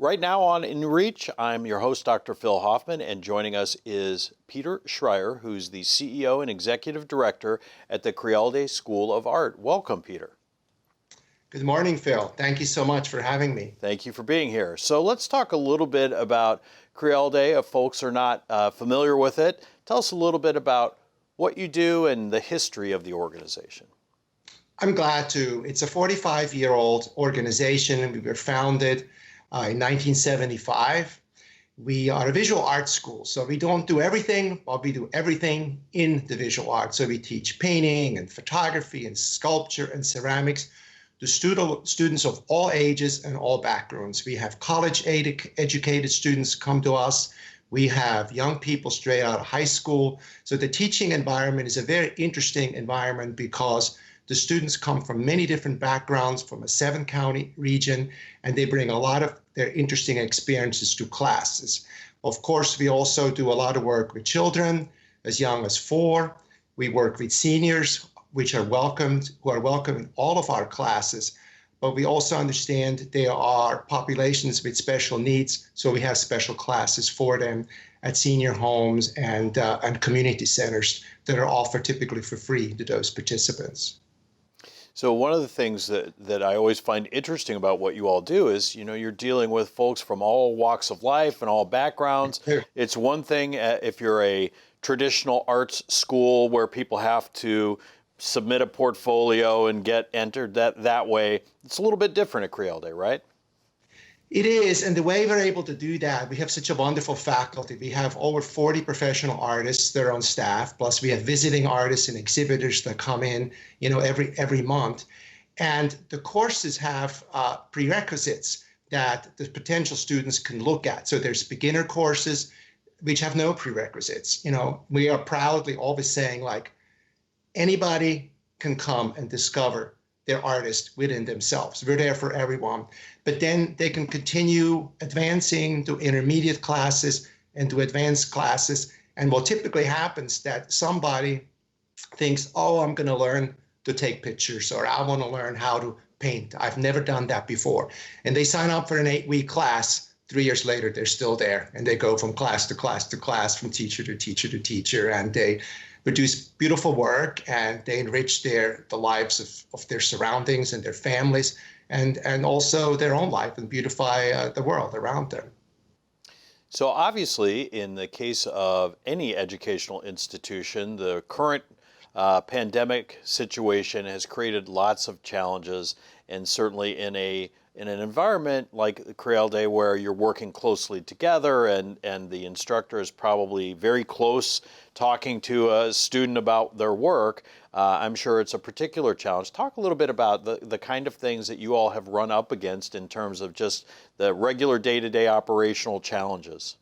Right now on InReach, I'm your host, Dr. Phil Hoffman, and joining us is Peter Schreyer, who's the CEO and Executive Director at the Crealdé School of Art. Welcome, Peter. Good morning, Phil. Thank you so much for having me. Thank you for being here. So let's talk a little bit about Crealdé. If folks are not familiar with it, tell us a little bit about what you do and the history of the organization. I'm glad to. It's a 45-year-old organization. We were founded in 1975. We are a visual arts school, so we don't do everything, but we do everything in the visual arts. So we teach painting and photography and sculpture and ceramics to students of all ages and all backgrounds. We have college-educated students come to us. We have young people straight out of high school. So the teaching environment is a very interesting environment because the students come from many different backgrounds from a 7-county region, and they bring a lot of their interesting experiences to classes. Of course, we also do a lot of work with children as young as 4. We work with seniors, who are welcome in all of our classes. But we also understand there are populations with special needs, so we have special classes for them at senior homes and community centers that are offered typically for free to those participants. So one of the things that I always find interesting about what you all do is, you're dealing with folks from all walks of life and all backgrounds. It's one thing if you're a traditional arts school where people have to submit a portfolio and get entered that way. It's a little bit different at Crealdé, right? It is, and the way we're able to do that, we have such a wonderful faculty. We have over 40 professional artists that are on staff, plus we have visiting artists and exhibitors that come in, every month. And the courses have prerequisites that the potential students can look at. So there's beginner courses which have no prerequisites. We are proudly always saying, anybody can come and discover their artist within themselves. We're there for everyone. But then they can continue advancing to intermediate classes and to advanced classes. And what typically happens that somebody thinks, oh, I'm going to learn to take pictures, or I want to learn how to paint. I've never done that before. And they sign up for an 8-week class. 3 years later, they're still there. And they go from class to class to class, from teacher to teacher to teacher. And they produce beautiful work, and they enrich the lives of their surroundings and their families, and also their own life, and beautify the world around them. So obviously, in the case of any educational institution, the current pandemic situation has created lots of challenges, and certainly in an environment like Crealdé where you're working closely together and the instructor is probably very close talking to a student about their work, I'm sure it's a particular challenge. Talk a little bit about the kind of things that you all have run up against in terms of just the regular day-to-day operational challenges.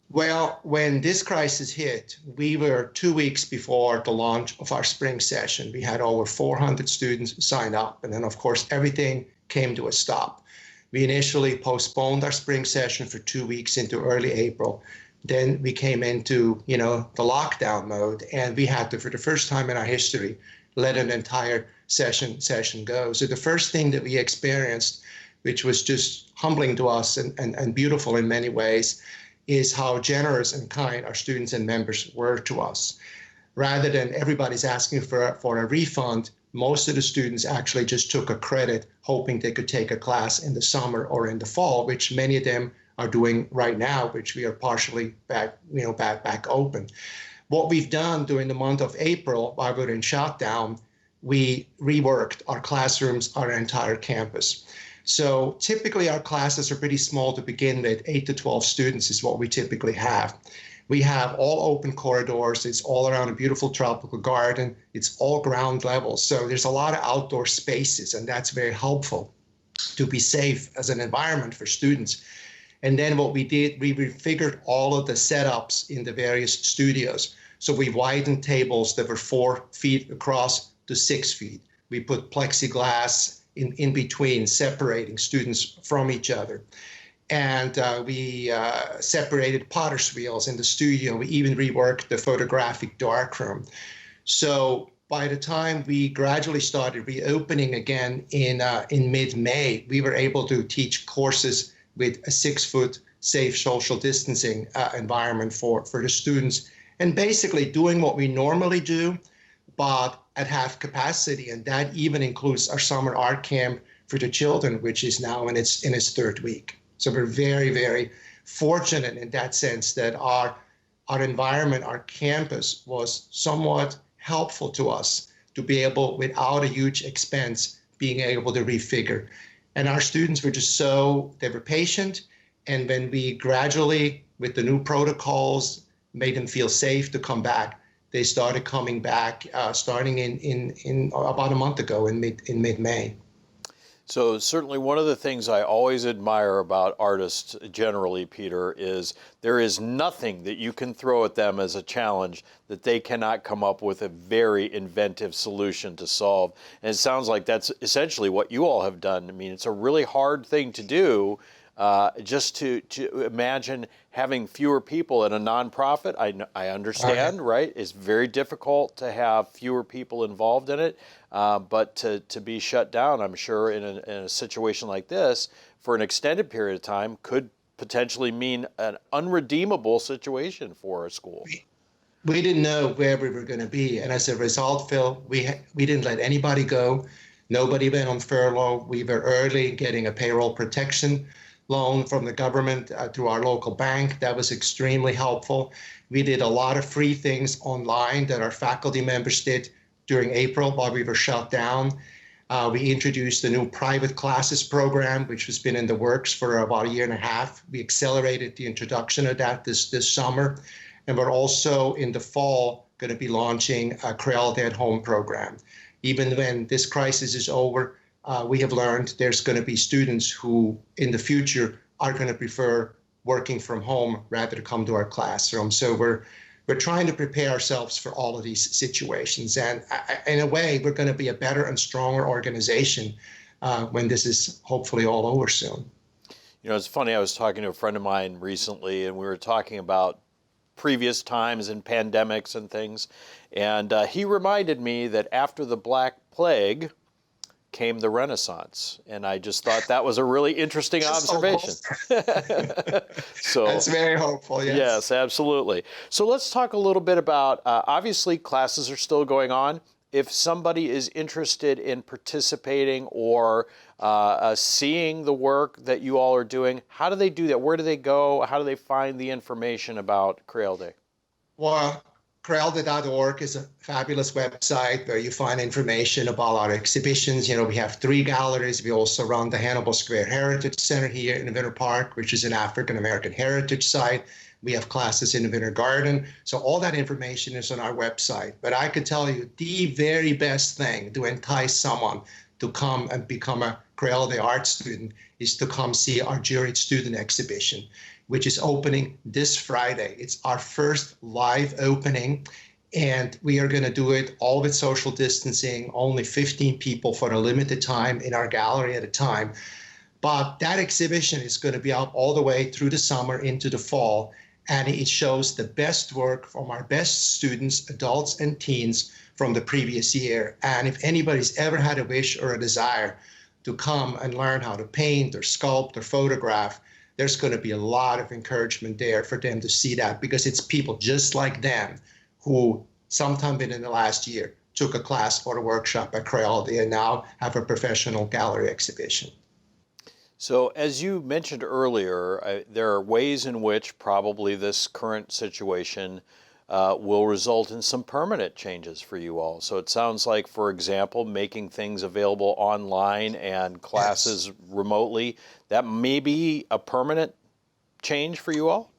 Well, when this crisis hit, we were 2 weeks before the launch of our spring session. We had over 400 students sign up, and then of course everything came to a stop. We initially postponed our spring session for 2 weeks into early April. Then we came into, the lockdown mode, and we had to, for the first time in our history, let an entire session go. So the first thing that we experienced, which was just humbling to us and beautiful in many ways, is how generous and kind our students and members were to us. Rather than everybody's asking for a refund, most of the students actually just took a credit, hoping they could take a class in the summer or in the fall, which many of them are doing right now, which we are partially back open. What we've done during the month of April, while we were in shutdown, we reworked our classrooms, our entire campus. So typically our classes are pretty small to begin with. 8 to 12 students is what we typically have. We have all open corridors. It's all around a beautiful tropical garden. It's all ground level. So there's a lot of outdoor spaces, and that's very helpful to be safe as an environment for students. And then what we did, we refigured all of the setups in the various studios. So we widened tables that were 4 feet across to 6 feet. We put plexiglass in between, separating students from each other. And we separated potter's wheels in the studio. We even reworked the photographic darkroom. So by the time we gradually started reopening again in mid-May, we were able to teach courses with a 6-foot safe social distancing environment for the students, and basically doing what we normally do, but at half capacity. And that even includes our summer art camp for the children, which is now in its third week. So we're very, very fortunate in that sense that our environment, our campus was somewhat helpful to us to be able, without a huge expense, being able to refigure. And our students were just they were patient. And when we gradually, with the new protocols, made them feel safe to come back, they started coming back starting in about a month ago in mid-May. So certainly one of the things I always admire about artists generally, Peter, is there is nothing that you can throw at them as a challenge that they cannot come up with a very inventive solution to solve. And it sounds like that's essentially what you all have done. I mean, it's a really hard thing to do, just to imagine having fewer people in a nonprofit. I understand, right? It's very difficult to have fewer people involved in it. But to be shut down, I'm sure, in a situation like this for an extended period of time could potentially mean an unredeemable situation for a school. We didn't know where we were going to be. And as a result, Phil, we didn't let anybody go. Nobody went on furlough. We were early getting a payroll protection loan from the government through our local bank. That was extremely helpful. We did a lot of free things online that our faculty members did during April while we were shut down. We introduced a new private classes program, which has been in the works for about a year and a half. We accelerated the introduction of that this summer. And we're also in the fall going to be launching a Crealdé at Home program. Even when this crisis is over, we have learned there's going to be students who in the future are going to prefer working from home rather than come to our classroom. So we're trying to prepare ourselves for all of these situations. And in a way, we're going to be a better and stronger organization when this is hopefully all over soon. You know, it's funny, I was talking to a friend of mine recently, and we were talking about previous times and pandemics and things. And he reminded me that after the Black Plague came the Renaissance. And I just thought that was a really interesting observation. So that's very hopeful, yes. Yes, absolutely. So let's talk a little bit about, obviously classes are still going on. If somebody is interested in participating or seeing the work that you all are doing, how do they do that? Where do they go? How do they find the information about Crealdé? Well, Crealdé.org is a fabulous website where you find information about our exhibitions. You know, we have 3 galleries. We also run the Hannibal Square Heritage Center here in Winter Park, which is an African-American heritage site. We have classes in the Winter Garden. So all that information is on our website. But I could tell you the very best thing to entice someone to come and become a Crealdé art student is to come see our juried student exhibition, which is opening this Friday. It's our first live opening, and we are going to do it all with social distancing, only 15 people for a limited time in our gallery at a time. But that exhibition is going to be out all the way through the summer into the fall, and it shows the best work from our best students, adults and teens from the previous year. And if anybody's ever had a wish or a desire to come and learn how to paint or sculpt or photograph, there's going to be a lot of encouragement there for them to see that, because it's people just like them who sometime within the last year took a class or a workshop at Crealdé and now have a professional gallery exhibition. So as you mentioned earlier, there are ways in which probably this current situation will result in some permanent changes for you all. So it sounds like, for example, making things available online and classes remotely, that may be a permanent change for you all?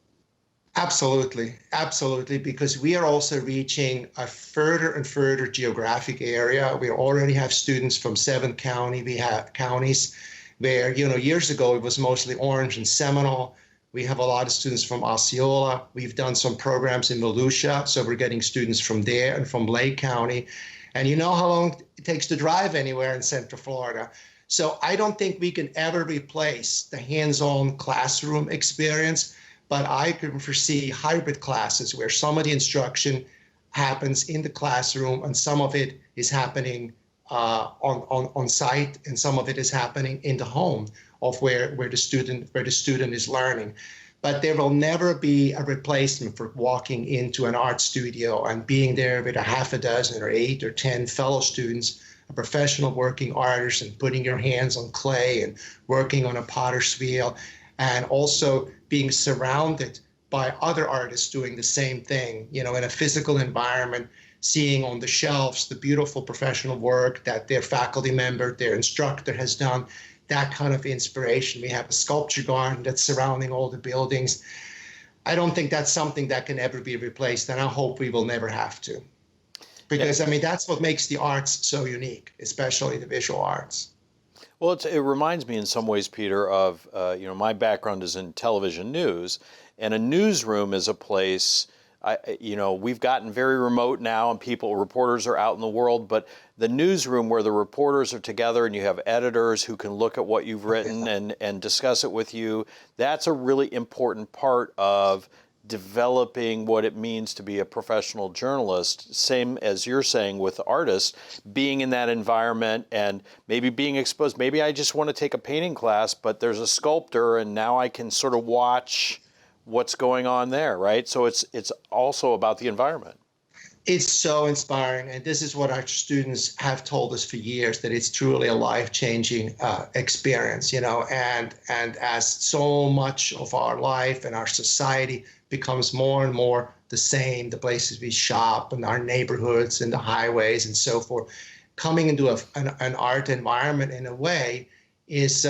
Absolutely, absolutely, because we are also reaching a further and further geographic area. We already have students from 7 counties where, you know, years ago it was mostly Orange and Seminole. We have a lot of students from Osceola. We've done some programs in Volusia, so we're getting students from there and from Lake County. And you know how long it takes to drive anywhere in Central Florida. So I don't think we can ever replace the hands-on classroom experience, but I can foresee hybrid classes where some of the instruction happens in the classroom and some of it is happening on site and some of it is happening in the home, of where the student is learning. But there will never be a replacement for walking into an art studio and being there with a half a dozen or 8 or 10 fellow students, a professional working artist, and putting your hands on clay and working on a potter's wheel, and also being surrounded by other artists doing the same thing, in a physical environment, seeing on the shelves the beautiful professional work that their faculty member, their instructor has done. That kind of inspiration. We have a sculpture garden that's surrounding all the buildings. I don't think that's something that can ever be replaced, and I hope we will never have to. Because, that's what makes the arts so unique, especially the visual arts. Well, it reminds me in some ways, Peter, of, my background is in television news, and a newsroom is a place, we've gotten very remote now and reporters are out in the world, but the newsroom where the reporters are together and you have editors who can look at what you've written and discuss it with you, that's a really important part of developing what it means to be a professional journalist. Same as you're saying with artists, being in that environment and maybe being exposed. Maybe I just want to take a painting class, but there's a sculptor and now I can sort of watch what's going on there, right? So it's also about the environment. It's so inspiring, and this is what our students have told us for years, that it's truly a life-changing experience, and as so much of our life and our society becomes more and more the same, the places we shop and our neighborhoods and the highways and so forth, coming into an art environment in a way is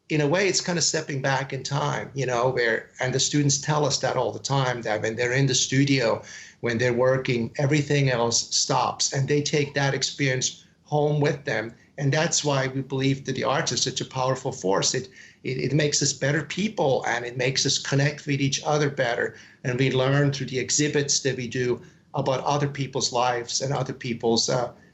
it's kind of stepping back in time, and the students tell us that all the time, that when they're in the studio, when they're working, everything else stops, and they take that experience home with them. And that's why we believe that the arts are such a powerful force. It makes us better people, and it makes us connect with each other better. And we learn through the exhibits that we do about other people's lives and other people's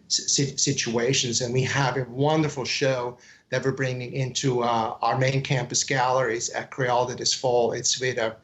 situations. And we have a wonderful show that we're bringing into our main campus galleries at Crealdé this fall. It's with a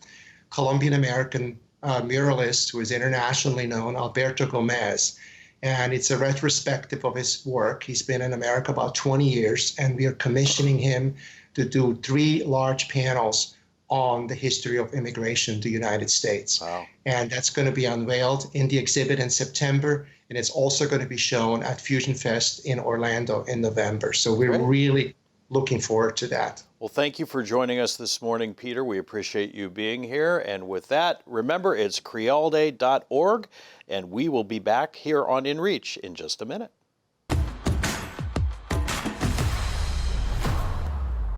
Colombian-American muralist who is internationally known, Alberto Gomez. And it's a retrospective of his work. He's been in America about 20 years, and we are commissioning him to do 3 large panels on the history of immigration to the United States. Wow. And that's going to be unveiled in the exhibit in September, and it's also going to be shown at Fusion Fest in Orlando in November. So we're really looking forward to that. Well, thank you for joining us this morning, Peter. We appreciate you being here. And with that, remember, it's crealdé.org, and we will be back here on InReach in just a minute.